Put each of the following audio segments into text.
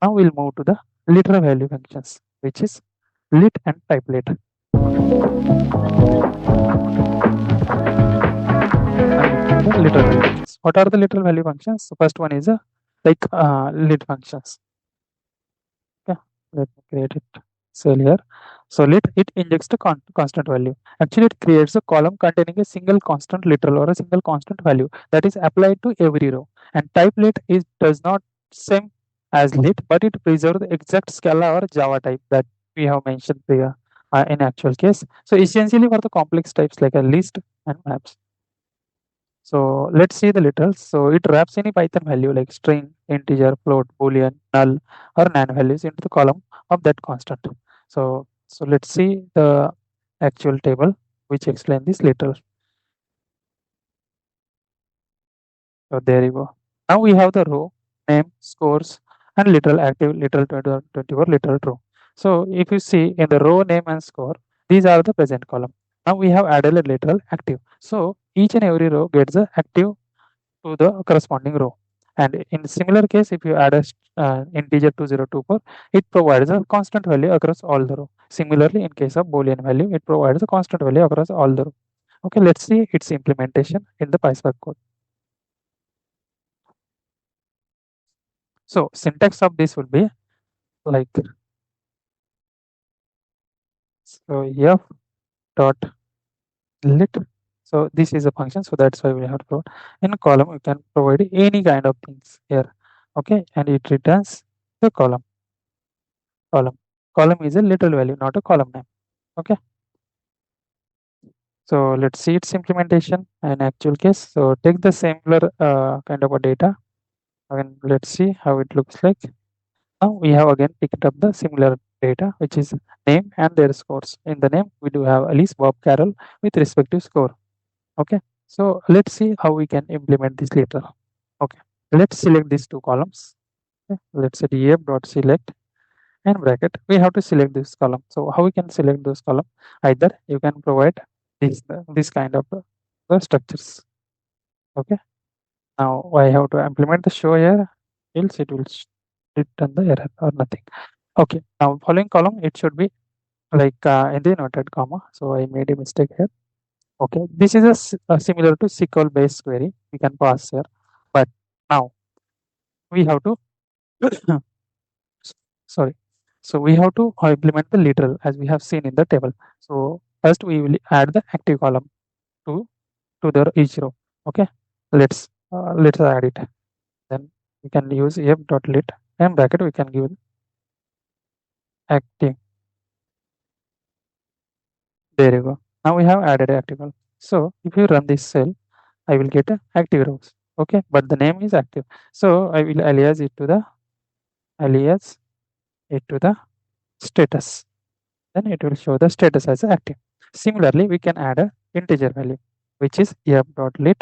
Now we'll move to the literal value functions, which is lit and type lit. The literal value functions. What are the literal value functions? The first one is lit functions. Okay, let me create it cell here. So lit, it injects the constant value. Actually, it creates a column containing a single constant literal or a single constant value that is applied to every row. And type lit is does not same as lit, but it preserves the exact Scala or Java type that we have mentioned here in actual case. So essentially for the complex types like a list and maps. So let's see the literals. So it wraps any Python value like string, integer, float, boolean, null, or nan values into the column of that constant. So let's see the actual table which explain this literal. So there you go. Now we have the row, name, scores, and literal active, literal 24, literal true. So if you see in the row, name, and score, these are the present column. Now we have added a literal active. So each and every row gets a active to the corresponding row. And in similar case, if you add a integer 2024, it provides a constant value across all the row. Similarly, in case of Boolean value, it provides a constant value across all the row. Okay, let's see its implementation in the PySpark code. So syntax of this will be like so f dot lit. So this is a function, so that's why we have to provide. In column, you can provide any kind of things here. Okay, and it returns the column. Column is a literal value, not a column name. Okay. So let's see its implementation in actual case. So take the similar kind of a data and let's see how it looks like. Now we have again picked up the similar data, which is name and their scores. In the name, we do have Alice, Bob, Carol with respective score. Okay. So let's see how we can implement this later. Okay. Let's select these two columns. Okay. Let's say df dot select and bracket. We have to select this column. So how we can select this column? Either you can provide this kind of the structures. Okay. Now I have to implement the show here, else it will return the error or nothing. Okay. Now following column, it should be like in the inverted comma. So I made a mistake here. Okay. This is a similar to SQL based query. We can pass here, but now we have to sorry. So we have to implement the literal as we have seen in the table. So first we will add the active column to the each row. Okay. Let's add it. Then we can use f dot lit and bracket. We can give active. There you go. Now we have added active column. So if you run this cell, I will get a active rows. Okay, but the name is active. So I will alias it to the status. Then it will show the status as active. Similarly, we can add a integer value, which is f dot lit.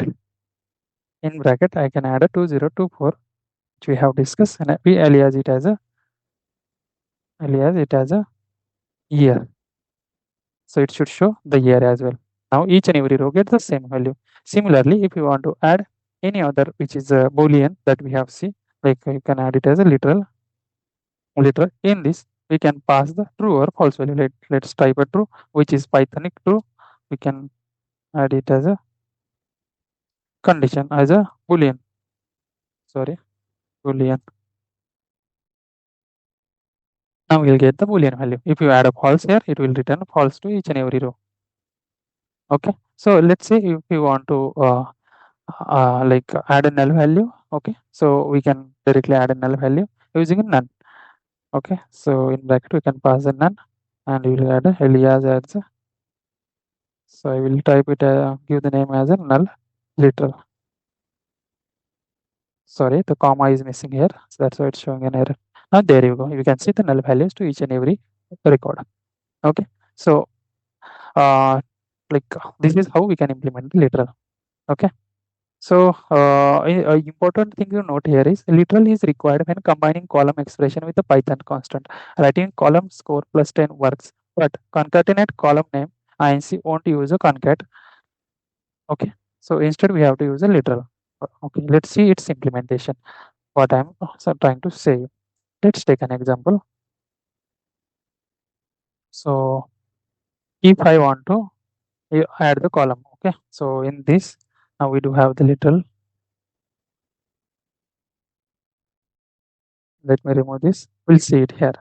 In bracket, I can add a 2024, which we have discussed, and we alias it as a year. So it should show the year as well. Now each and every row gets the same value. Similarly, if you want to add any other, which is a Boolean that we have seen, like you can add it as a literal. In this, we can pass the true or false value. Let's type a true, which is Pythonic true. We can add it as a condition, as a Boolean. Boolean. Now we'll get the Boolean value. If you add a false here, it will return false to each and every row. Okay. So let's say if you want to like add a null value. Okay. So we can directly add a null value using a none. Okay. So in bracket we can pass a none and we will add a alias as a, so I will type it give the name as a null literal. Sorry, the comma is missing here. So that's why it's showing an error. Now there you go. You can see the null values to each and every record. Okay. So like this is how we can implement the literal. Okay. So important thing to note here is literal is required when combining column expression with the Python constant. Writing column score plus 10 works, but concatenate column name INC won't use a concat. Okay. So instead we have to use a literal. Okay. Let's see its implementation. What I'm trying to say. Let's take an example. So if I want to add the column, okay. So in this, now we do have the literal. Let me remove this. We'll see it here.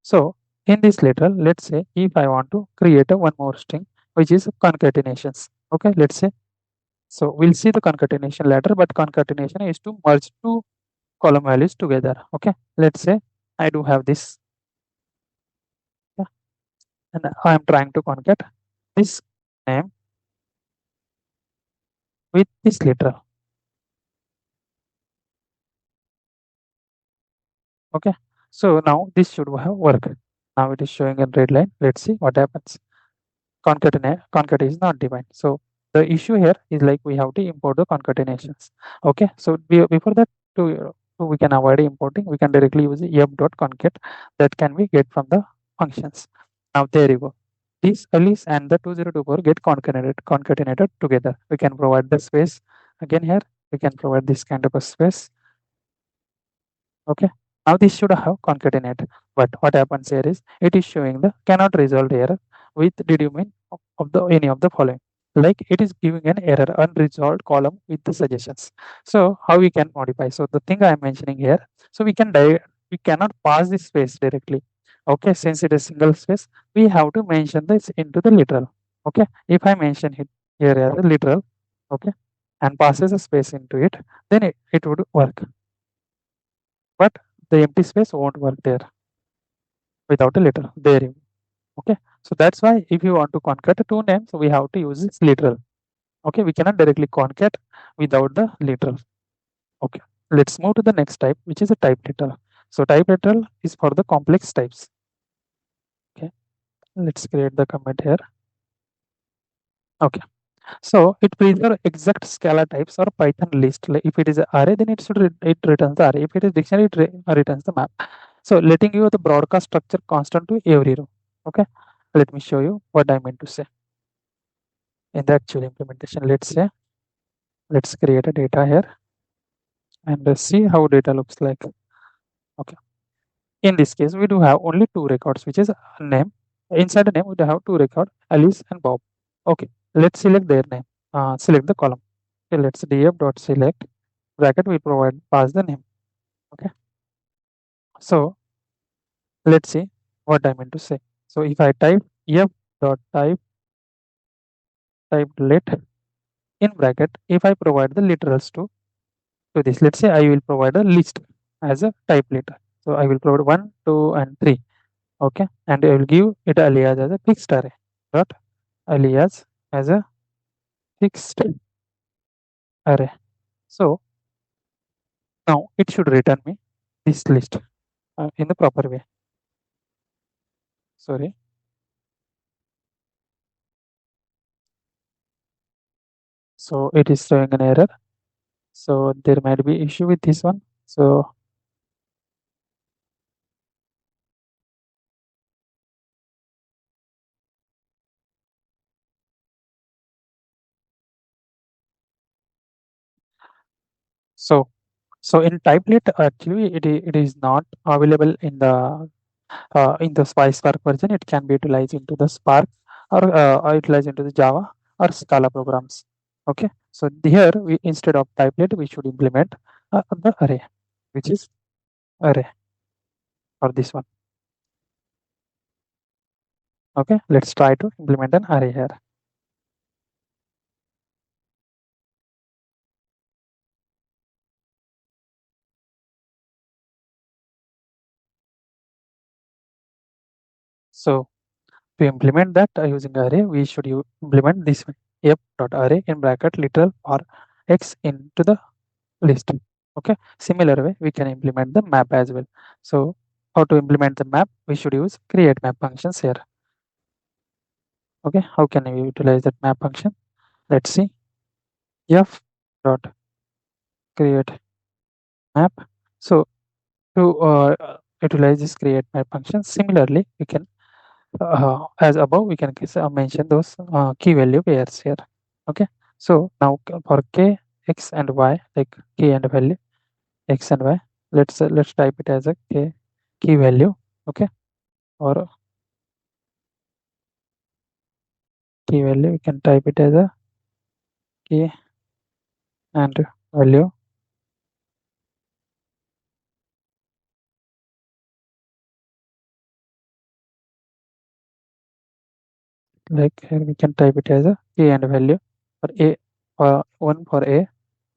So in this literal, let's say if I want to create a one more string, which is concatenations. Okay, let's say. So we'll see the concatenation later, but concatenation is to merge two column values together. Okay, let's say I do have this, yeah, and I am trying to concate this name with this literal. Okay, so now this should have worked. Now it is showing a red line. Let's see what happens. Concat is not defined. So the issue here is like we have to import the concatenations. Okay, so before that, we can avoid importing. We can directly use f.concat that can be get from the functions. Now there you go. These Alice and the 2024 get concatenated together. We can provide the space again here. We can provide this kind of a space. Okay. Now this should have concatenate, but what happens here is it is showing the cannot resolve error with did you mean of the any of the following. Like it is giving an error unresolved column with the suggestions. So how we can modify? So the thing I am mentioning here, so we cannot pass this space directly. Okay, since it is single space, we have to mention this into the literal. Okay, if I mention it here as a literal, okay, and passes a space into it, then it would work. But the empty space won't work there without a literal. There you okay. So that's why if you want to concat two names, we have to use this literal. Okay, we cannot directly concat without the literal. Okay, let's move to the next type, which is a type literal. So type literal is for the complex types. Okay, let's create the comment here. Okay, so it preserves exact scalar types or Python list. Like if it is an array, then it returns the array. If it is dictionary, returns the map. So letting you the broadcast structure constant to every row. Okay, let me show you what I meant to say in the actual implementation. Let's create a data here and let's see how data looks like. Okay, in this case, we do have only two records, which is a name. Inside the name, we do have two records, Alice and Bob. Okay, let's select their name. Select the column. Okay, let's df.select bracket. We provide pass the name. Okay, so let's see what I meant to say. So if I type type let in bracket, if I provide the literals to this, let's say I will provide a list as a type letter. So I will provide 1, 2, and 3. Okay, and I will give it alias as a fixed array. Dot alias as a fixed array. So now it should return me this list in the proper way. Sorry. So it is showing an error. So there might be issue with this one. So so so in typelet actually it is not available in the PySpark version. It can be utilized into the Spark or utilized into the Java or Scala programs. Okay, so here we instead of typelet we should implement the array, which is array for this one. Okay, let's try to implement an array here. So to implement that using array, we should implement this way: f.array in bracket literal or x into the list. Okay, similar way we can implement the map as well. So how to implement the map? We should use create map functions here. Okay, how can we utilize that map function? Let's see. F dot create map. So to utilize this create map function, similarly we can as above we can mention those key value pairs here. Okay, so now for k, x and y, like k and value x and y, let's type it as a key value. Okay, or key value, we can type it as a key and value. Like here we can type it as a key and value for a, for one for a,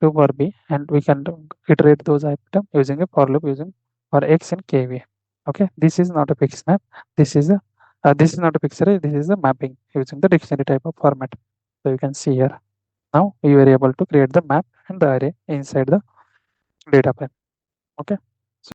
two for b, and we can iterate those items using a for loop using for x and kv. Okay, this is not a fixed map. This is a this is not a fixed array. This is a mapping using the dictionary type of format. So you can see here. Now we were able to create the map and the array inside the data frame. Okay.